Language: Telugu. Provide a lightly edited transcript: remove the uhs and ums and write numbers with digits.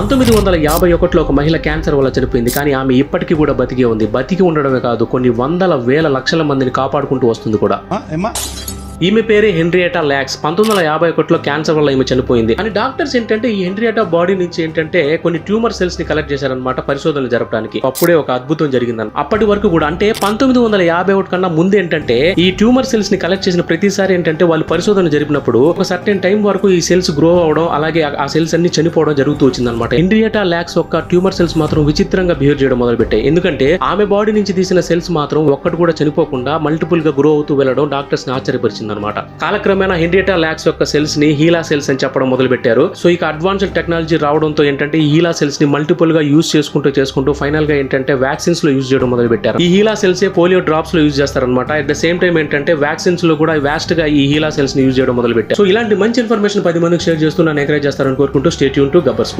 1951లో ఒక మహిళ క్యాన్సర్ వల్ల చనిపోయింది. కానీ ఆమె ఇప్పటికీ కూడా బతికే ఉంది. బతికి ఉండడమే కాదు, కొన్ని వందల వేల లక్షల మందిని కాపాడుకుంటూ వస్తుంది కూడా. ఈమె పేరే హెన్రియేటా లాక్స్. 1951లో క్యాన్సర్ వల్ల ఈమె చనిపోయింది. అని డాక్టర్స్ ఏంటంటే ఈ హెన్రియేటా బాడీ నుంచి ఏంటంటే కొన్ని ట్యూమర్ సెల్స్ ని కలెక్ట్ చేశారనమాట పరిశోధనలు జరపడానికి. అప్పుడే ఒక అద్భుతం జరిగిందని. అప్పటి వరకు కూడా అంటే 1951 కన్నా ముందు ఏంటంటే ఈ ట్యూమర్ సెల్స్ ని కలెక్ట్ చేసిన ప్రతిసారి ఏంటంటే వాళ్ళు పరిశోధన జరిపినప్పుడు ఒక సర్టెన్ టైం వరకు ఈ సెల్స్ గ్రో అవడం, అలాగే ఆ సెల్స్ అన్ని చనిపోవడం జరుగుతూ వచ్చిందనమాట. హెన్రియేటా లాక్స్ యొక్క ట్యూమర్ సెల్స్ మాత్రం విచిత్రంగా బిహేవ్ చేయడం మొదలుపెట్టాయి. ఎందుకంటే ఆమె బాడీ నుంచి తీసిన సెల్స్ మాత్రం ఒక్కటి కూడా చనిపోకుండా మల్టిపుల్ గా గ్రో అవుతూ వెళ్ళడం డాక్టర్స్ ని ఆశ్చర్యపరిచింది అనమాట. కాలక్రమేణా హెన్రియేటా లాక్స్ యొక్క సెల్స్ ని హీలా సెల్స్ అని చెప్పడం మొదలు పెట్టారు. సో ఇక అడ్వాన్స్డ్ టెక్నాలజీ రావడంతో ఏంటంటే ఈ హీలా సెల్స్ ని మల్టిపుల్ గా యూజ్ చేసుకుంటూ ఫైనల్ గా ఏంటంటే వ్యాక్సిన్స్ లో యూజ్ చేయడం మొదలు పెట్టారు. ఈ హీలా సెల్స్ పోలియో డ్రాప్స్ లో యూజ్ చేస్తారనమాట. అట్ ద సేమ్ టైం ఏంటంటే వ్యాక్సిన్స్ లో కూడా వాస్ట్ గా ఈ హీలా సెల్స్ ని యూజ్ చేయడం మొదలు పెట్టారు. సో ఇలాంటి మంచి ఇన్ఫర్మేషన్ 10 మందికి షేర్ చేస్తూ నన్ను ఎంకరేజ్ చేస్తారని కోరుకుంటూ stay tune to Gabbar school.